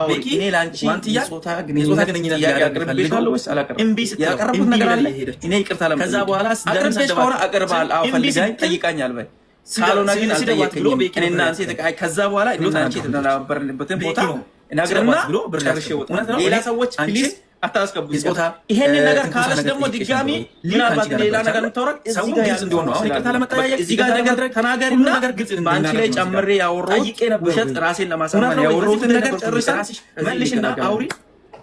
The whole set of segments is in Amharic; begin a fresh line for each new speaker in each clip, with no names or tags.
ቤኪ እኔ ላንቺ ጾታ ግንኙነት ያቀርብልሻለሁ ወይስ አላቀርብም? እምቢ ያቀርቡት ነገር አለ። እኔ ይቅርታ ለምን ከዛ በኋላ አቅርብሽ ከሆነ አቀርባለሁ። አዎ ፈልጋኝ ጠይቃኛል በይ ካልሆነ ግን አልጠየቀኝም። እኔና አንቺ ተቃይ ከዛ በኋላ እኔና አንቺ ተናበርንበትን ቦታ እናግረና ብሎ ብርዳሽ ወጣ። ሌላ ሰዎች ፕሊዝ አታስቀቡ ጾታ። ይሄንን ነገር ካለስ ደግሞ ድጋሚ ምናልባት ሌላ ነገር እንታወራ ሰው ግልጽ እንዲሆን ነው። አሁን ይቅርታ ለመጠያየቅ እዚህ ጋር ነገር ተናገሪና ነገር ግልጽ ባንቺ ላይ ጨምሬ ያወራሁት ውሸት ራሴን ለማሳመን ያወራሁትን ነገር ጨርሰሽ መልሽና አውሪ።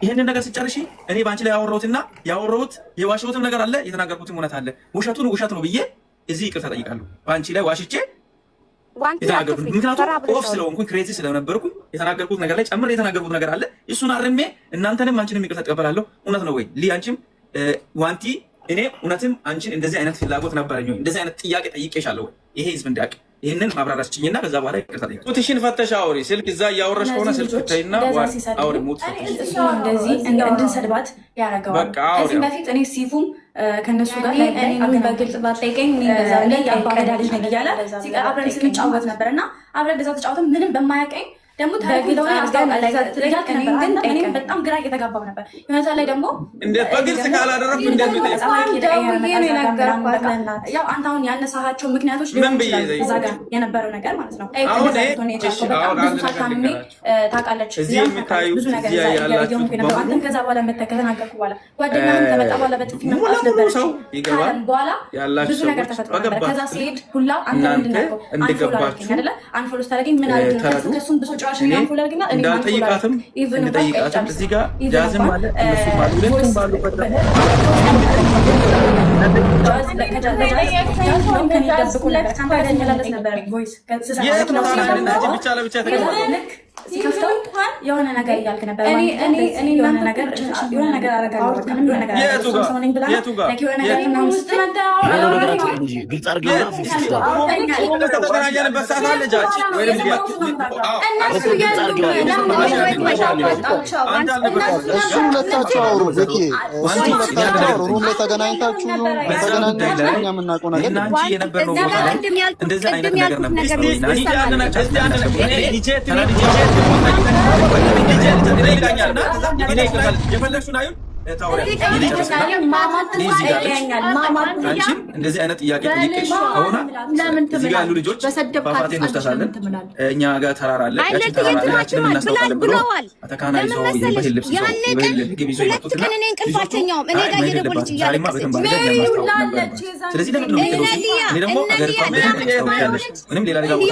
ይሄንን ነገር ሲጨርሺ እኔ ባንቺ ላይ ያወራሁት የዋሸሁትም ነገር አለ፣ የተናገርኩትም እውነት አለ። ውሸቱን ውሸት ነው ብዬ እዚህ ይቅርታ ጠይቃለሁ። ባንቺ ላይ ዋሽቼ የተናገርኩት ምክንያቱም ኦፍ ስለሆንኩኝ ክሬዚ ስለነበርኩኝ የተናገርኩት ነገር ላይ ጨምር የተናገርኩት ነገር አለ። እሱን አርሜ እናንተንም አንቺንም ይቅርታ ተቀበላለሁ። እውነት ነው ወይ ሊ አንቺም ዋንቲ እኔ እውነትም አንቺን እንደዚህ አይነት ፍላጎት ነበረኝ ወይ እንደዚህ አይነት ጥያቄ ጠይቄሻለሁ ወይ ይሄ ህዝብ እንዲያውቅ ይሄንን ማብራራት ችኝና ከዛ በኋላ ይቅርታ ጠይቃለሁ። ቁጥሽን ፈተሽ አውሪ። ስልክ እዛ እያወራሽ ከሆነ ስልክ ፈተይና አውሪ። ሙት ፈተሽ
እንደዚህ እንድንሰድባት ያደርገዋል። ከዚህ በፊት እኔ ሲፉም ከነሱ ጋር እኔ በግልጽ ባጠይቀኝ በዛ ላይ ያባረዳ ልጅ ነኝ እያለ አብረን ስንጫወት ነበርና አብረን እንደዛ ተጫወተን ምንም በማያውቀኝ ደግሞ ታግሎኝ አስተዋውቃለሁ ግን እኔም በጣም ግራ እየተጋባው ነበር። የሆነ ላይ ደግሞ
እንደ በግልጽ ካላደረኩ
ያው አንተ አሁን ያነሳሃቸው ምክንያቶች ሊሆን ይችላል እዛ ጋር የነበረው ነገር ማለት ነው። ብዙ ሳታምሜ ታውቃለች ብዙ ነገር ያየሁት ነበር። አንተም ከዛ በኋላ ከተናገርኩ በኋላ ጓደኛህም ከመጣ በኋላ በጥፊ መምጣት ነበረች ካለም በኋላ ብዙ ነገር ተፈጥሮ ነበር። ከዛ ሲሄድ ሁላ አንተ ምንድነው አንፎሎ አይደለ አንፎሎ ስታደርገኝ ምን አድርገህ ከሱም ብሶ
እንዳልጠይቃትም እንጠይቃትም እዚህ ጋር ጃዝም አለ እነሱ ባሉ ሁለቱም ባሉበት
የሆነ ነገር እያልክ ነበር። የሆነ ነገር
እንደዚህ አይነት ጥያቄ ጠይቀሽ ከሆነ እዚህ ጋር ያሉ ልጆች ፏፏቴን እንወስዳለን። እኛ ጋር ተራራ አለ ያቺ ተራራችን እናስታውቃለን ብሎ አተካና ይዘው የባህል ልብስ ምግብ ይዘው ይመጡትና ስለዚህ ለምን ነው የምትለው? እኔ ደግሞ አገሪቷን ምንም ሌላ ቦታ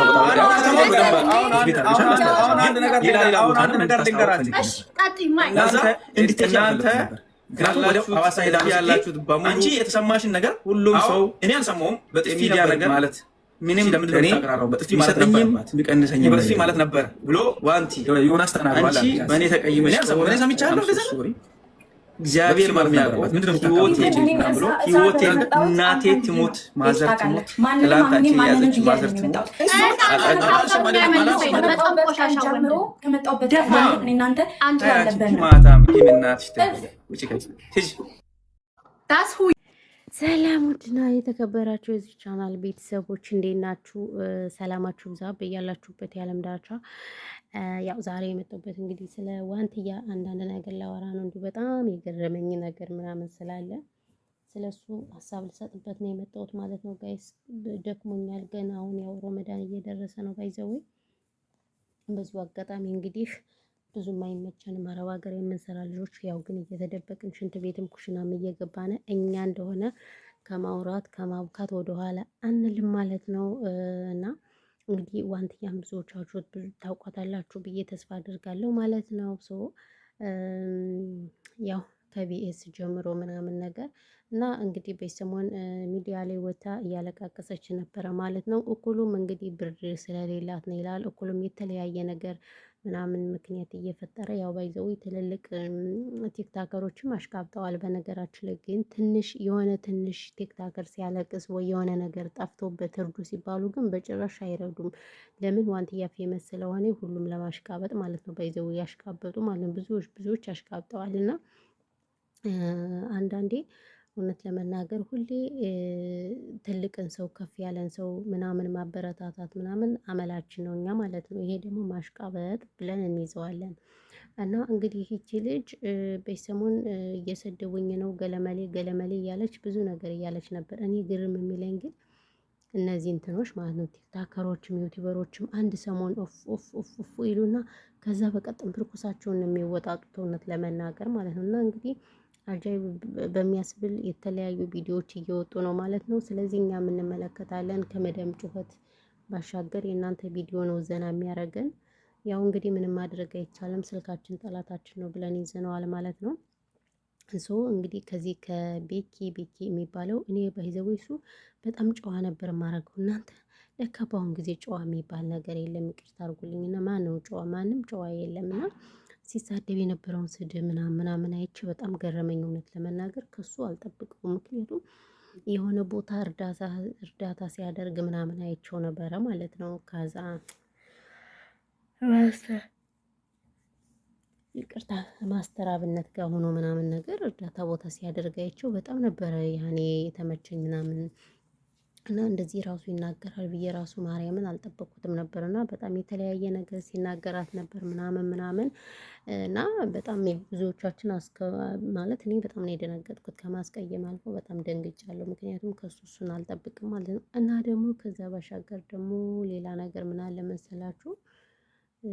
ያላችሁት በሙሉ አንቺ የተሰማሽን ነገር ሁሉም ሰው እኔ አልሰማሁም። በጥፊ ነገር ማለት ምንም ለምንድን ነው ተቀራራው? በጥፊ ማለት ነበር ቢቀንሰኝ በጥፊ ማለት ነበር ብሎ ዋንቲ ዮናስ ተናግሯል። አንቺ በእኔ ተቀይመሽ እኔ ሰምቻለሁ። እግዚአብሔር ማለት ያቀርባት ምንድነው ህይወቴ እናቴ ትሞት ማዘር ትሞት ለላንታች ያዘች ማዘር ትሞት
ሰላም ውድና የተከበራችሁ የዚህ ቻናል ቤተሰቦች እንዴት ናችሁ? ሰላማችሁ ብዛ በያላችሁበት የዓለም ዳርቻ። ያው ዛሬ የመጣሁበት እንግዲህ ስለ ዋንትያ አንዳንድ ነገር ላወራ ነው። እንዲሁ በጣም የገረመኝ ነገር ምናምን ስላለ ስለሱ ሀሳብ ልሰጥበት ነው የመጣሁት ማለት ነው። ጋይስ ደክሞኛል። ገና አሁን ያው ረመዳን እየደረሰ ነው። ባይዘው በዚሁ አጋጣሚ እንግዲህ ብዙም አይመቸንም አረብ ሀገር የምንሰራ ልጆች ያው ግን እየተደበቅን ሽንት ቤትም ኩሽናም እየገባን እኛ እንደሆነ ከማውራት ከማብካት ወደኋላ አንልም ማለት ነው እና እንግዲህ ዋንትያም ብዙዎቻችሁ ታውቋታላችሁ ብዬ ተስፋ አድርጋለሁ ማለት ነው። ያው ከቢኤስ ጀምሮ ምናምን ነገር እና እንግዲህ በሰሞን ሚዲያ ላይ ወታ እያለቃቀሰች ነበረ ማለት ነው። እኩሉም እንግዲህ ብር ስለሌላት ነው ይላል። እኩሉም የተለያየ ነገር ምናምን ምክንያት እየፈጠረ ያው ባይዘው ትልልቅ ቲክታከሮችም አሽቃብጠዋል። በነገራችን ላይ ግን ትንሽ ቲክታከር ሲያለቅስ ወይ የሆነ ነገር ጠፍቶበት እርዱ ሲባሉ ግን በጭራሽ አይረዱም። ለምን ዋንትያ ፌመስ ስለሆነ ሁሉም ለማሽቃበጥ ማለት ነው። ባይዘው ያሽቃበጡ ማለት ብዙዎች አሽቃብጠዋልና አንዳንዴ እውነት ለመናገር ሁሌ ትልቅን ሰው ከፍ ያለን ሰው ምናምን ማበረታታት ምናምን አመላችን ነው እኛ ማለት ነው። ይሄ ደግሞ ማሽቃበጥ ብለን እንይዘዋለን። እና እንግዲህ ይቺ ልጅ በሰሞን እየሰደቡኝ ነው ገለመሌ ገለመሌ እያለች ብዙ ነገር እያለች ነበር። እኔ ግርም የሚለኝ ግን እነዚህ እንትኖች ማለት ነው ቲክታከሮችም ዩቲዩበሮችም አንድ ሰሞን ኦፍ ይሉና ከዛ በቀጥም ትርኩሳቸውን የሚወጣጡት እውነት ለመናገር ማለት ነው። እና እንግዲህ አጃይብ በሚያስብል የተለያዩ ቪዲዮዎች እየወጡ ነው ማለት ነው። ስለዚህ እኛ እንመለከታለን። ከመደም ጩኸት ባሻገር የእናንተ ቪዲዮ ነው ዘና የሚያደርገን። ያው እንግዲህ ምንም ማድረግ አይቻልም። ስልካችን ጠላታችን ነው ብለን ይዘነዋል ማለት ነው። እሱ እንግዲህ ከዚህ ከቤኪ የሚባለው እኔ ባይዘው እሱ በጣም ጨዋ ነበር የማደርገው። እናንተ ለካ በአሁን ጊዜ ጨዋ የሚባል ነገር የለም። ይቅርታ አድርጉልኝና ማነው ጨዋ? ማንም ጨዋ የለምና ሲሳደብ የነበረውን ስድብ ምናምን አይቼ በጣም ገረመኝ። እውነት ለመናገር ከሱ አልጠብቀውም። ምክንያቱም የሆነ ቦታ እርዳታ ሲያደርግ ምናምን አይቼው ነበረ ማለት ነው። ከዛ ይቅርታ ማስተር አብነት ጋር ሆኖ ምናምን ነገር እርዳታ ቦታ ሲያደርግ አይቼው በጣም ነበረ ያኔ የተመቸኝ ምናምን እና እንደዚህ ራሱ ይናገራል ብዬ ራሱ ማርያምን አልጠበቅኩትም ነበር። እና በጣም የተለያየ ነገር ሲናገራት ነበር ምናምን እና በጣም ብዙዎቻችን ማለት እኔ በጣም ነው የደነገጥኩት። ከማስቀየም አልፎ በጣም ደንግጫለሁ። ምክንያቱም ከሱ እሱን አልጠብቅም ማለት ነው። እና ደግሞ ከዛ ባሻገር ደግሞ ሌላ ነገር ምን አለ መሰላችሁ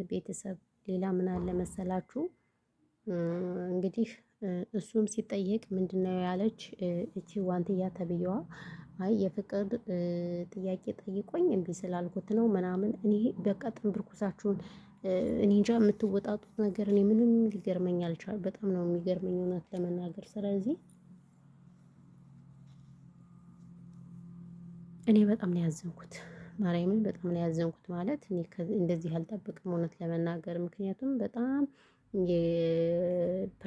ቤተሰብ ሌላ ምን አለ መሰላችሁ እንግዲህ እሱም ሲጠየቅ ምንድነው ያለች እቺ ዋንትያ ተብዬዋ አይ የፍቅር ጥያቄ ጠይቆኝ እምቢ ስላልኩት ነው ምናምን። እኔ በቃ ጥንብርኩሳችሁን እኔ እንጃ የምትወጣጡት ነገር እኔ ምንም ሊገርመኝ አልቻለም። በጣም ነው የሚገርመኝ እውነት ለመናገር። ስለዚህ እኔ በጣም ነው ያዘንኩት። ማርያምን በጣም ነው ያዘንኩት። ማለት እኔ እንደዚህ አልጠብቅም እውነት ለመናገር። ምክንያቱም በጣም የፕራይቬታቸውን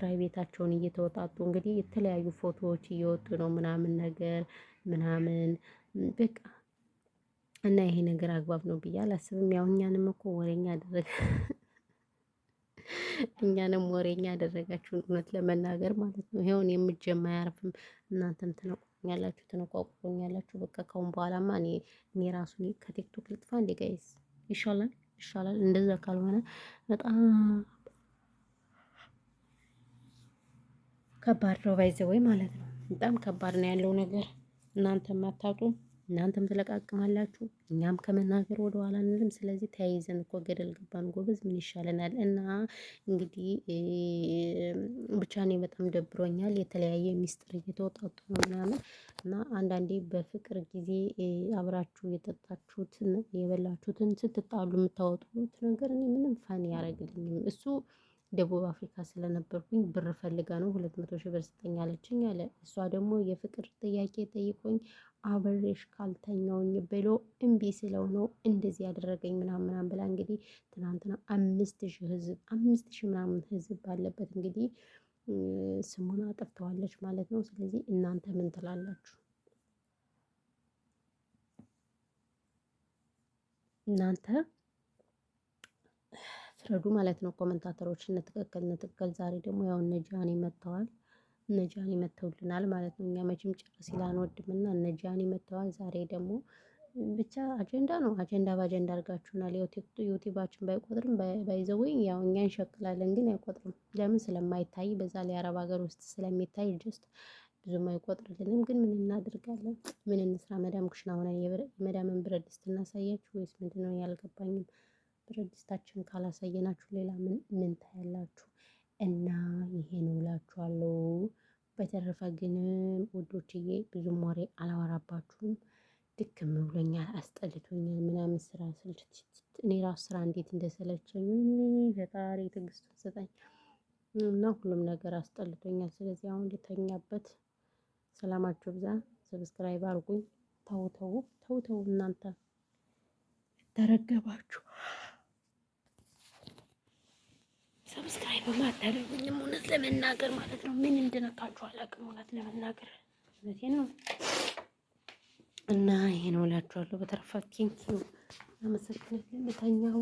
እየተወጣጡ እንግዲህ የተለያዩ ፎቶዎች እየወጡ ነው ምናምን ነገር ምናምን በቃ እና ይሄ ነገር አግባብ ነው ብዬ አላስብም። ያው እኛንም እኮ ወሬኛ ያደረጋችሁን እውነት ለመናገር ማለት ነው። ይሄውን የምጀማ አያርፍም። እናንተም ትነቋቁኛላችሁ። በቃ ካሁን በኋላማ እኔ ራሱ ከቲክቶክ ልጥፋ እንዴ ጋይስ? ይሻላል። እንደዛ ካልሆነ በጣም ከባድ ነው ባይዘወይ ማለት ነው። በጣም ከባድ ነው ያለው ነገር። እናንተም አታጡም። እናንተም ትለቃቅማላችሁ። እኛም ከመናገር ወደ ኋላ አንልም። ስለዚህ ተያይዘን እኮ ገደል ገባን ጎበዝ። ምን ይሻለናል? እና እንግዲህ ብቻ እኔ በጣም ደብሮኛል። የተለያየ ሚስጥር እየተወጣጡ ነው ምናምን እና አንዳንዴ በፍቅር ጊዜ አብራችሁ የጠጣችሁትን የበላችሁትን ስትጣሉ የምታወጡት ነገር እኔ ምንም ፋን ያደርግልኝም። እሱ ደቡብ አፍሪካ ስለነበርኩኝ ብር ፈልጋ ነው 200,000 ብር ስጠኝ አለችኝ አለ። እሷ ደግሞ የፍቅር ጥያቄ ጠይቆኝ አብሬሽ ካልተኛውኝ ብሎ እምቢ ስለው ነው እንደዚህ ያደረገኝ ምናምን ብላ እንግዲህ ትናንትና 5,000 ምናምን ህዝብ ባለበት እንግዲህ ስሙን አጥፍተዋለች ማለት ነው። ስለዚህ እናንተ ምን ትላላችሁ? እናንተ ፍረዱ ማለት ነው። ኮመንታተሮች ትክክል። ዛሬ ደግሞ ያው እነ ጃኒ መጥተዋል። እነ ጃኒ መጥተውልናል ማለት ነው። እኛ መቼም ጭራሽ ሲል አንወድምና እነ ጃኒ መጥተዋል። ዛሬ ደግሞ ብቻ አጀንዳ ነው። አጀንዳ በአጀንዳ አድርጋችሁናል። ዩቲዩባችን ባይቆጥርም ባይዘወይ ያው እኛ እንሸቅላለን፣ ግን አይቆጥርም። ለምን? ስለማይታይ በዛ ላይ አረብ ሀገር ውስጥ ስለሚታይ ጀስት ብዙም አይቆጥርልንም። ግን ምን እናደርጋለን? ምን እንስራ? መዳም ኩሽና ሆነ የመዳምን ብረት ድስት እናሳያችሁ ወይስ ምንድነው? ያልገባኝም። ብረት ድስታችን ካላሳየናችሁ ሌላ ምን ታያላችሁ? እና ይሄ ነው እላችኋለሁ። በተረፈ ግን ውዶችዬ ብዙም ወሬ አላወራባችሁም። ድክም ብሎኛል፣ አስጠልቶኛል ምናምን ስራ ስልችት። እኔ ራሱ ስራ እንዴት እንደሰለቸኝ ፈጣሪ ትዕግስቱን ስጠኝ እና ሁሉም ነገር አስጠልቶኛል። ስለዚህ አሁን ልተኛበት። ሰላማችሁ ብዛ። ሰብስክራይብ አድርጉኝ። ተው እናንተ ተረገባችሁ። ሰብስክራይብ ማታደርጉኝም እውነት ለመናገር ማለት ነው። ምን እንደነካችሁ አላውቅም። እውነት ለመናገር እውነቴን ነው። እና ይሄ ነው እላችኋለሁ። በተረፈ ቴንኪው አመሰግናለሁ። ልተኛው